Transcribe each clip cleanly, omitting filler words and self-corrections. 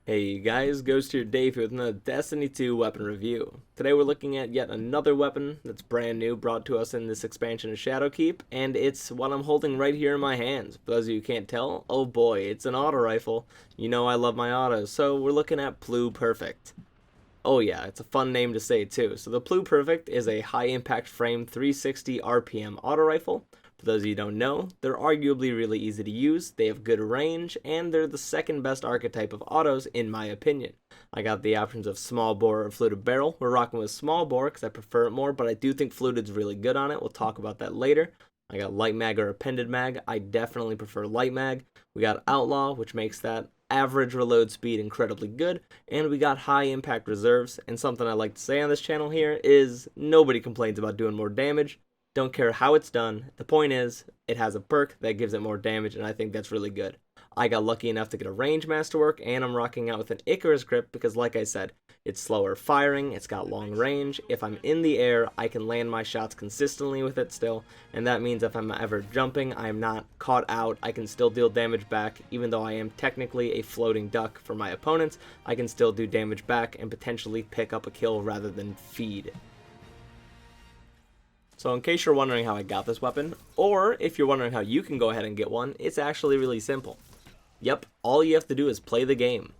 Hey you guys, Ghost here Dave here with another Destiny 2 weapon review. Today we're looking at yet another weapon that's brand new, brought to us in this expansion of Shadowkeep, and it's what I'm holding right here in my hands. For those of you who can't tell, oh boy, it's an auto rifle. You know I love my autos, so we're looking at Pluperfect. Oh yeah, it's a fun name to say too. So the Pluperfect is a high impact frame 360 RPM auto rifle. For those of you who don't know, they're arguably really easy to use, they have good range, and they're the second best archetype of autos in my opinion. I got the options of small bore or fluted barrel. We're rocking with small bore because I prefer it more, but I do think fluted's really good on it. We'll talk about that later. I got light mag or appended mag. I definitely prefer light mag. We got outlaw, which makes that average reload speed incredibly good, and we got high impact reserves. And something I like to say on this channel here is nobody complains about doing more damage. Don't care how it's done. The point is, it has a perk that gives it more damage, and I think that's really good. I got lucky enough to get a range masterwork, and I'm rocking out with an Icarus grip because, like I said, it's slower firing, it's got long range. If I'm in the air, I can land my shots consistently with it still, and that means if I'm ever jumping, I am not caught out. I can still deal damage back, even though I am technically a floating duck for my opponents. I can still do damage back and potentially pick up a kill rather than feed. So in case you're wondering how I got this weapon, or if you're wondering how you can go ahead and get one, it's actually really simple. Yep, all you have to do is play the game.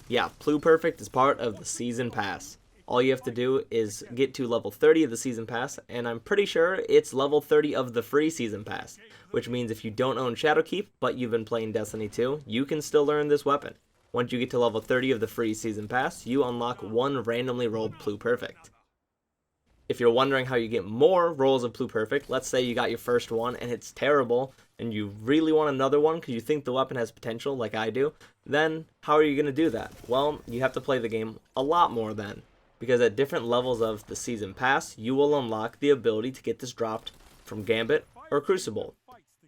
Yeah, Pluperfect is part of the Season Pass. All you have to do is get to level 30 of the Season Pass, and I'm pretty sure it's level 30 of the free Season Pass, which means if you don't own Shadowkeep, but you've been playing Destiny 2, you can still learn this weapon. Once you get to level 30 of the free Season Pass, you unlock one randomly rolled Pluperfect. If you're wondering how you get more rolls of Pluperfect, let's say you got your first one and it's terrible, and you really want another one because you think the weapon has potential, like I do, then how are you going to do that? Well, you have to play the game a lot more then, because at different levels of the Season Pass, you will unlock the ability to get this dropped from Gambit or Crucible.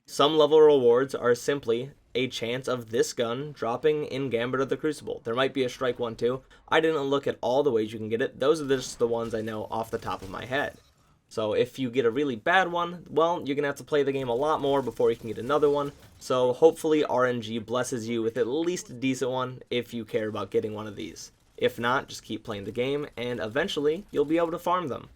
Some level rewards are simply a chance of this gun dropping in Gambit or the Crucible. There might be a strike one too. I didn't look at all the ways you can get it. Those are just the ones I know off the top of my head. So if you get a really bad one, well, you're going to have to play the game a lot more before you can get another one. So hopefully RNG blesses you with at least a decent one if you care about getting one of these. If not, just keep playing the game and eventually you'll be able to farm them.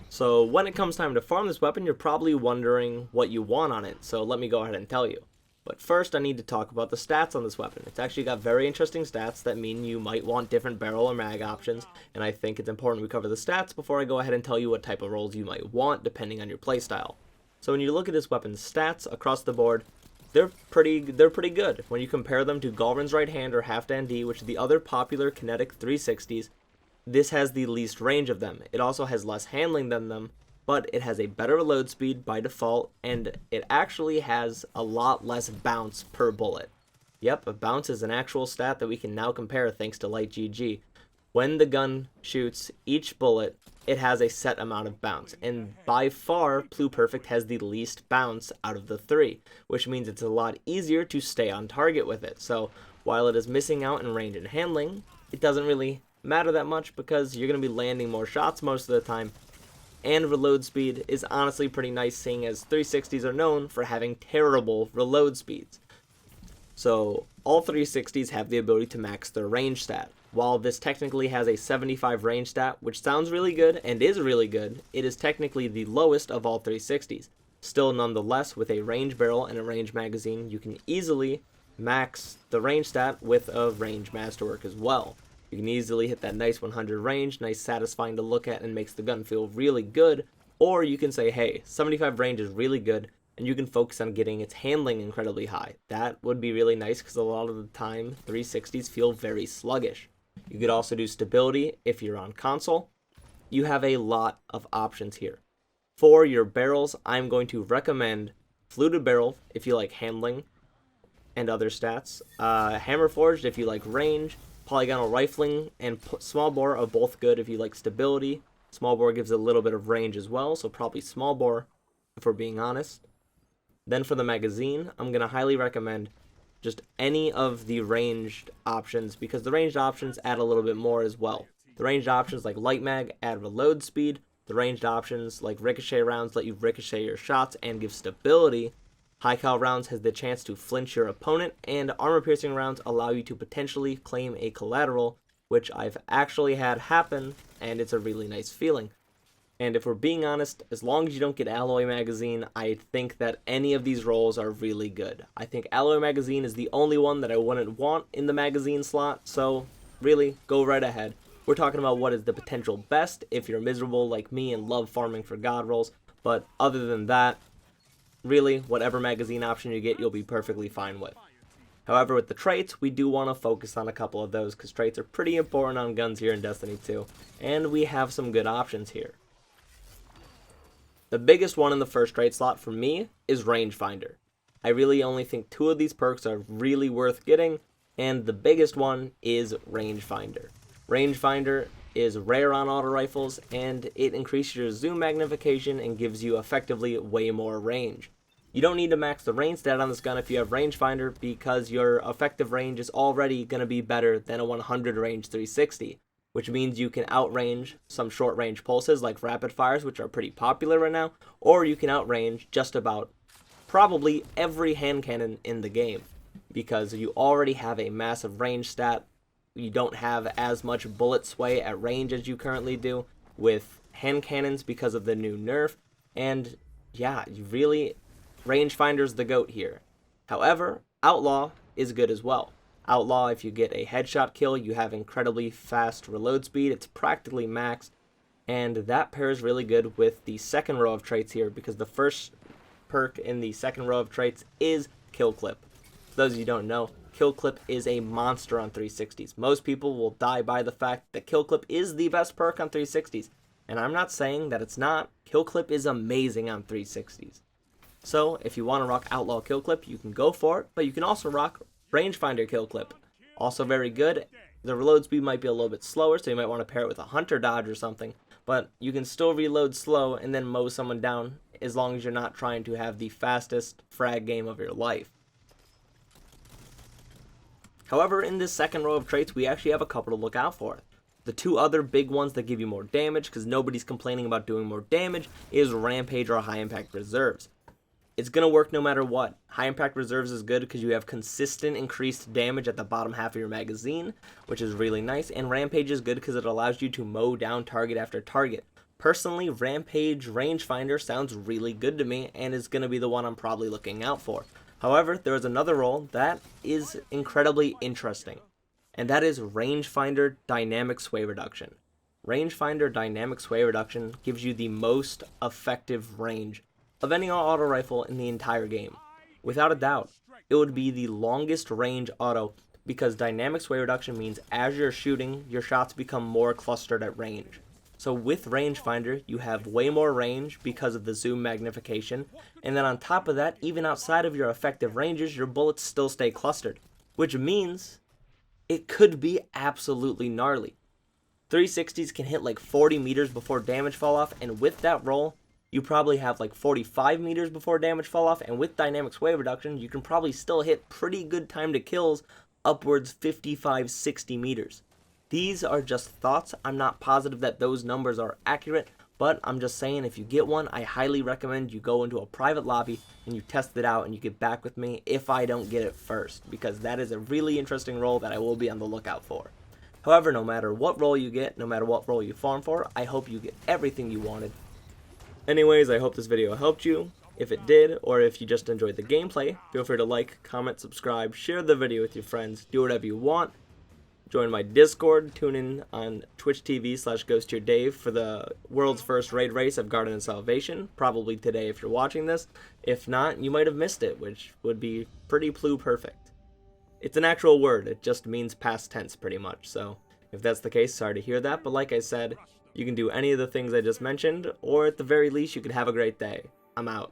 So when it comes time to farm this weapon, you're probably wondering what you want on it, so let me go ahead and tell you. But first I need to talk about the stats on this weapon. It's actually got very interesting stats that mean you might want different barrel or mag options, and I think it's important we cover the stats before I go ahead and tell you what type of rolls you might want depending on your playstyle. So when you look at this weapon's stats across the board, they're pretty good. When you compare them to Galrin's right hand or Halfdan D, which are the other popular kinetic 360s, this has the least range of them. It also has less handling than them, but it has a better reload speed by default, and it actually has a lot less bounce per bullet. Yep, a bounce is an actual stat that we can now compare thanks to Light GG. When the gun shoots each bullet, it has a set amount of bounce, and by far, Pluperfect has the least bounce out of the three, which means it's a lot easier to stay on target with it. So while it is missing out in range and handling, it doesn't really matter that much because you're going to be landing more shots most of the time, and reload speed is honestly pretty nice, seeing as 360s are known for having terrible reload speeds. So all 360s have the ability to max their range stat. While this technically has a 75 range stat, which sounds really good and is really good, it is technically the lowest of all 360s. Still, nonetheless, with a range barrel and a range magazine, you can easily max the range stat with a range masterwork as well. You can easily hit that nice 100 range, nice satisfying to look at and makes the gun feel really good. Or you can say, hey, 75 range is really good, and you can focus on getting its handling incredibly high. That would be really nice because a lot of the time 360s feel very sluggish. You could also do stability if you're on console. You have a lot of options here. For your barrels, I'm going to recommend Fluted Barrel if you like handling and other stats, Hammer Forged if you like range, Polygonal Rifling and Small Bore are both good if you like stability. Small Bore gives a little bit of range as well, so probably Small Bore if we're being honest. Then for the magazine, I'm going to highly recommend just any of the ranged options because the ranged options add a little bit more as well. The ranged options like Light Mag add reload speed. The ranged options like Ricochet rounds let you ricochet your shots and give stability. High cal rounds has the chance to flinch your opponent, and armor piercing rounds allow you to potentially claim a collateral, which I've actually had happen, and it's a really nice feeling. And if we're being honest, as long as you don't get Alloy Magazine, I think that any of these rolls are really good. I think Alloy Magazine is the only one that I wouldn't want in the magazine slot, so really, go right ahead. We're talking about what is the potential best if you're miserable like me and love farming for god rolls, but other than that, really, whatever magazine option you get, you'll be perfectly fine with. However, with the traits, we do want to focus on a couple of those, because traits are pretty important on guns here in Destiny 2, and we have some good options here. The biggest one in the first trait slot for me is Rangefinder. I really only think 2 of these perks are really worth getting, and the biggest one is Rangefinder. Rangefinder is rare on auto rifles, and it increases your zoom magnification and gives you effectively way more range. You don't need to max the range stat on this gun if you have Rangefinder, because your effective range is already going to be better than a 100 range 360, which means you can outrange some short range pulses like rapid fires, which are pretty popular right now, or you can outrange just about probably every hand cannon in the game, because you already have a massive range stat. You don't have as much bullet sway at range as you currently do with hand cannons because of the new nerf, and yeah, you really, Rangefinder's the GOAT here. However, Outlaw is good as well. Outlaw, if you get a headshot kill, you have incredibly fast reload speed, it's practically maxed, and that pairs really good with the second row of traits here, because the first perk in the second row of traits is Kill Clip. For those of you who don't know, Kill Clip is a monster on 360s. Most people will die by the fact that Kill Clip is the best perk on 360s, and I'm not saying that it's not. Kill Clip is amazing on 360s. So if you want to rock Outlaw Kill Clip, you can go for it, but you can also rock Rangefinder Kill Clip. Also very good. The reload speed might be a little bit slower, so you might want to pair it with a Hunter Dodge or something, but you can still reload slow and then mow someone down as long as you're not trying to have the fastest frag game of your life. However, in this second row of traits, we actually have a couple to look out for. The 2 other big ones that give you more damage, because nobody's complaining about doing more damage, is Rampage or High Impact Reserves. It's going to work no matter what. High Impact Reserves is good because you have consistent increased damage at the bottom half of your magazine, which is really nice, and Rampage is good because it allows you to mow down target after target. Personally, Rampage Rangefinder sounds really good to me, and is going to be the one I'm probably looking out for. However, there is another role that is incredibly interesting, and that is Rangefinder Dynamic Sway Reduction. Rangefinder Dynamic Sway Reduction gives you the most effective range of any auto rifle in the entire game. Without a doubt, it would be the longest range auto, because Dynamic Sway Reduction means as you're shooting, your shots become more clustered at range. So with Rangefinder, you have way more range because of the zoom magnification, and then on top of that, even outside of your effective ranges, your bullets still stay clustered, which means it could be absolutely gnarly. 360s can hit like 40 meters before damage fall off, and with that roll, you probably have like 45 meters before damage fall off, and with Dynamic Sway Reduction, you can probably still hit pretty good time to kills upwards 55-60 meters. These are just thoughts. I'm not positive that those numbers are accurate, but I'm just saying if you get one, I highly recommend you go into a private lobby and you test it out and you get back with me if I don't get it first, because that is a really interesting role that I will be on the lookout for. However, no matter what role you get, no matter what role you farm for, I hope you get everything you wanted. Anyways, I hope this video helped you. If it did, or if you just enjoyed the gameplay, feel free to like, comment, subscribe, share the video with your friends, do whatever you want. Join my Discord, tune in on Twitch TV/GhostYourDave for the world's first raid race of Garden of Salvation, probably today if you're watching this. If not, you might have missed it, which would be pretty Pluperfect. It's an actual word, it just means past tense pretty much, so if that's the case, sorry to hear that, but like I said, you can do any of the things I just mentioned, or at the very least, you can have a great day. I'm out.